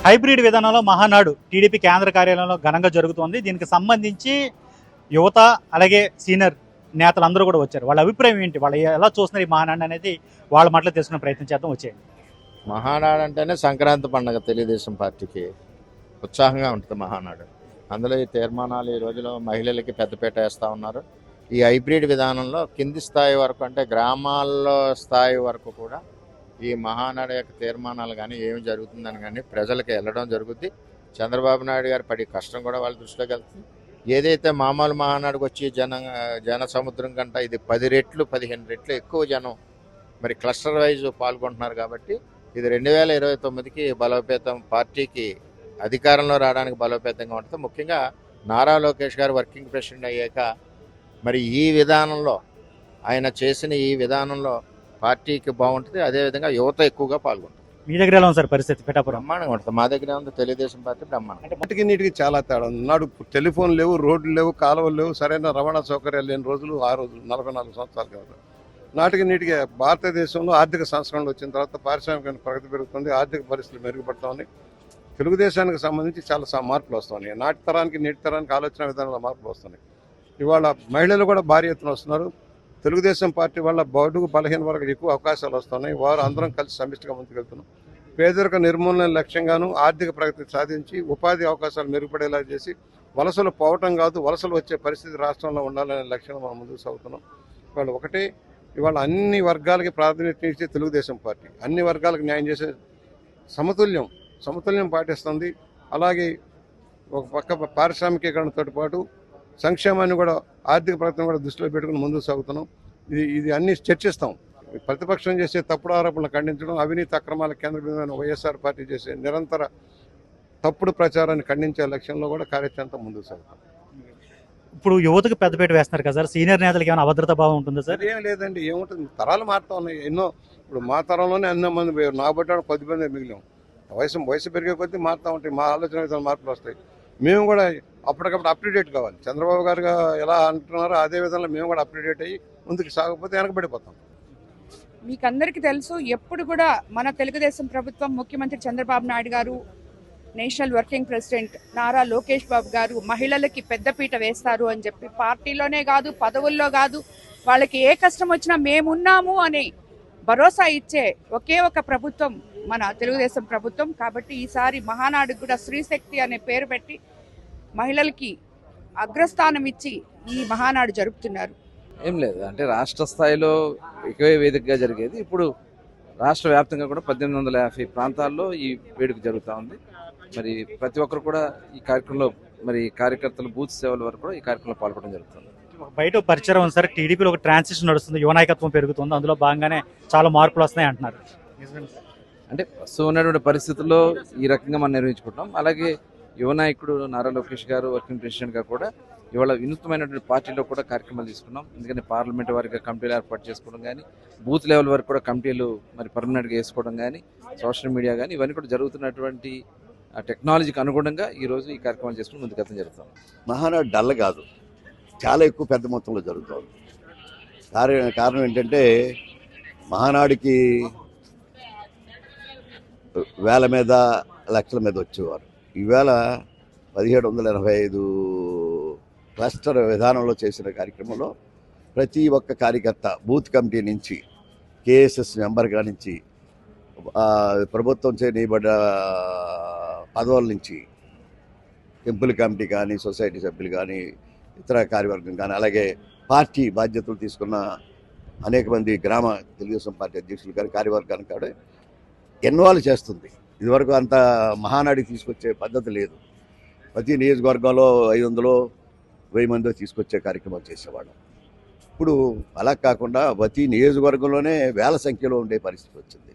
Hybrid విధానంలో Mahanadu TDP కేంద్ర కార్యాలయంలో ఘనంగా జరుగుతోంది. దీనికి సంబంధించి యువత అలాగే సీనియర్ నేతలందరూ కూడా వచ్చారు. వాళ్ళ అభిప్రాయం ఏంటి, వాళ్ళు ఎలా చూస్తున్నారు ఈ మహానాడు అనేది వాళ్ళ మాటలు తెలుసుకునే ప్రయత్నం చేద్దాం. వచ్చేయండి. మహానాడు అంటేనే సంక్రాంతి పండుగ. తెలుగుదేశం పార్టీకి ఉత్సాహంగా ఉంటుంది మహానాడు. అందులో ఈ తీర్మానాలు ఈ రోజులో మహిళలకి పెద్దపీట వేస్తూ ఉన్నారు. ఈ హైబ్రిడ్ విధానంలో కింది స్థాయి వరకు అంటే గ్రామాల్లో స్థాయి వరకు కూడా ఈ మహానాడు యొక్క తీర్మానాలు కానీ ఏమి జరుగుతుందని కానీ ప్రజలకు వెళ్ళడం జరుగుద్ది. చంద్రబాబు నాయుడు గారు పడి కష్టం కూడా వాళ్ళ దృష్టిలోకి వెళ్తుంది. ఏదైతే మామూలు మహానాడుకు వచ్చి జన సముద్రం కంటే ఇది 10 రెట్లు 15 రెట్లు ఎక్కువ జనం మరి క్లస్టర్ వైజ్ పాల్గొంటున్నారు. కాబట్టి ఇది 2029కి బలోపేతం, పార్టీకి అధికారంలో రావడానికి బలోపేతంగా ఉంటుంది. ముఖ్యంగా నారా లోకేష్ గారు వర్కింగ్ ప్రెసిడెంట్ అయ్యాక మరి ఈ విధానంలో ఆయన చేసిన ఈ విధానంలో పార్టీకి బాగుంటుంది. అదేవిధంగా యువత ఎక్కువగా పాల్గొంటుంది. మీ దగ్గర ఎలా ఉంది సార్ పరిస్థితి? పిఠాపురం బ్రహ్మాండంగా ఉంటుంది. మా దగ్గర ఉంది తెలుగుదేశం పార్టీ బ్రహ్మాండం. అంటే మట్టికి నీటికి చాలా తేడా ఉంది. నాడు టెలిఫోన్ లేవు, రోడ్లు లేవు, కాలువలు లేవు, సరైన రవాణా సౌకర్యాలు లేని రోజులు ఆ రోజులు 44 సంవత్సరాలు కాదు. నాటికి నీటికి భారతదేశంలో ఆర్థిక సంస్కరణలు వచ్చిన తర్వాత పారిశ్రామిక ప్రగతి పెరుగుతుంది, ఆర్థిక పరిస్థితులు మెరుగుపడతా ఉన్నాయి. తెలుగుదేశానికి సంబంధించి చాలా మార్పులు వస్తున్నాయి. నాటి తరానికి నేటి తరానికి ఆలోచన విధానంలో మార్పులు వస్తున్నాయి. ఇవాళ మహిళలు కూడా భారీ ఎత్తున వస్తున్నారు. తెలుగుదేశం పార్టీ వల్ల బడుగు బలహీన వర్గాలకు ఎక్కువ అవకాశాలు వస్తున్నాయి. వారు అందరం కలిసి సమిష్టిగా ముందుకెళ్తున్నాం. పేదరిక నిర్మూలన లక్ష్యంగాను ఆర్థిక ప్రగతి సాధించి ఉపాధి అవకాశాలు మెరుగుపడేలా చేసి వలసలు పోవటం కాదు, వలసలు వచ్చే పరిస్థితి రాష్ట్రంలో ఉండాలనే లక్ష్యంలో మనం ముందుకు సాగుతున్నాం. ఇవాళ ఒకటే, ఇవాళ అన్ని వర్గాలకి ప్రాతినిధ్యం ఇచ్చే తెలుగుదేశం పార్టీ అన్ని వర్గాలకు న్యాయం చేసే సమతుల్యం పాటిస్తుంది. అలాగే ఒక పక్క పారిశ్రామికీకరణతో పాటు సంక్షేమాన్ని కూడా ఆర్థిక ప్రగతిని కూడా దృష్టిలో పెట్టుకుని ముందుకు సాగుతున్నాం. ఇది అన్ని చర్చిస్తాం. ప్రతిపక్షం చేసే తప్పుడు ఆరోపణలు ఖండించడం, అవినీతి అక్రమాల కేంద్ర బిందువైన వైఎస్ఆర్ పార్టీ చేసే నిరంతర తప్పుడు ప్రచారాన్ని ఖండించే లక్ష్యంలో కూడా కార్యాచరణతో ముందుకు సాగుతాం. ఇప్పుడు యువతకు పెద్దపీట వేస్తున్నారు కదా సార్, సీనియర్ నేతలకు ఏమైనా అభద్రతా భావం ఉంటుందా సార్? ఏం లేదండి, ఏముంటుంది, తరాలు మారుతా ఉన్నాయి. ఎన్నో ఇప్పుడు మా తరంలోనే ఎన్నో మంది పోయారు, నా బట్టి 10 మంది మిగిలాం. వయసు పెరిగే కొద్దీ మారుతూ ఉంటాయి, మా ఆలోచన విధానం మార్పులు వస్తాయి. మేము కూడా అప్పటికప్పుడు అప్డేట్ కావాలి. చంద్రబాబు గారు ఎలా అంటున్నారో అదే విధంగా మేము కూడా అప్డేట్ అయ్యి ముందుకు సాగకపోతే వెనకబడిపోతాం. మీకు అందరికీ తెలుసు, ఎప్పుడు కూడా మన తెలుగుదేశం ప్రభుత్వం, ముఖ్యమంత్రి చంద్రబాబు నాయుడు గారు, national working president Nara Lokesh Babu గారు మహిళలకి పెద్దపీట వేస్తారు అని చెప్పి పార్టీలోనే కాదు, పదవుల్లో కాదు, వాళ్ళకి ఏ కష్టం వచ్చినా మేమున్నాము అని భరోసా ఇచ్చే ఒకే ఒక ప్రభుత్వం మన తెలుగుదేశం ప్రభుత్వం. కాబట్టి ఈసారి మహానాడుకు కూడా స్త్రీశక్తి అనే పేరు పెట్టి మహిళలకి అగ్రస్థానం ఇచ్చి ఈ మహానాడు జరుపుతున్నారు. ఏం లేదు, అంటే రాష్ట్ర స్థాయిలో ఎక్కువ వేదికగా జరిగేది ఇప్పుడు రాష్ట్ర వ్యాప్తంగా కూడా 1850 ప్రాంతాల్లో ఈ వేడుక జరుగుతూ ఉంది. మరి ప్రతి ఒక్కరు కూడా ఈ కార్యక్రమంలో, మరి కార్యకర్తలు బూత్ సేవల వరకు కూడా ఈ కార్యక్రమంలో పాల్గొనడం జరుగుతుంది. బయట పరిచయం ఉంది సార్, టీడీపీలో ఒక ట్రాన్సిషన్ నడుస్తుంది, యువ నాయకత్వం పెరుగుతుంది, అందులో భాగంగానే చాలా మార్పులు వస్తున్నాయి అంటున్నారు. అంటే ప్రస్తుతం ఉన్నటువంటి పరిస్థితుల్లో ఈ రకంగా మనం నిర్వహించుకుంటాం. అలాగే యువ నాయకుడు నారా లోకేష్ గారు వర్కింగ్ ప్రెసిడెంట్గా కూడా ఇవాళ వినూత్నమైనటువంటి పార్టీలో కూడా కార్యక్రమాలు తీసుకున్నాం. ఎందుకంటే పార్లమెంట్ వారిగా కమిటీలు ఏర్పాటు చేసుకోవడం కానీ, బూత్ లెవెల్ వరకు కూడా కమిటీలు మరి పర్మనెంట్గా వేసుకోవడం కానీ, సోషల్ మీడియా కానీ, ఇవన్నీ కూడా జరుగుతున్నటువంటి టెక్నాలజీకి అనుగుణంగా ఈరోజు ఈ కార్యక్రమాలు చేసుకుని ముందుకెళ్తాం జరుగుతాం. మహానాడు డల్ కాదు, చాలా ఎక్కువ పెద్ద మొత్తంలో జరుగుతుంది. కారణం ఏంటంటే మహానాడుకి వేల మీద లక్షల మీద వచ్చేవారు. ఈవేళ 1785 క్లస్టర్ విధానంలో చేసిన కార్యక్రమంలో ప్రతి ఒక్క కార్యకర్త బూత్ కమిటీ నుంచి కేఎస్ఎస్ మెంబర్గా నుంచి ప్రభుత్వం చేయబడ్డ పదవుల నుంచి టెంపుల్ కమిటీ కానీ, సొసైటీ సభ్యులు కానీ, ఇతర కార్యవర్గం కానీ, అలాగే పార్టీ బాధ్యతలు తీసుకున్న అనేక మంది గ్రామ తెలుగుదేశం పార్టీ అధ్యక్షులు కానీ కార్యవర్గానికి కూడా ఇన్వాల్వ్ చేస్తుంది. ఇదివరకు అంత మహానాడికి తీసుకొచ్చే పద్ధతి లేదు. ప్రతి నియోజకవర్గంలో 500-1000 మంది తీసుకొచ్చే కార్యక్రమాలు చేసేవాళ్ళం. ఇప్పుడు అలా కాకుండా ప్రతి నియోజకవర్గంలోనే వేల సంఖ్యలో ఉండే పరిస్థితి వచ్చింది.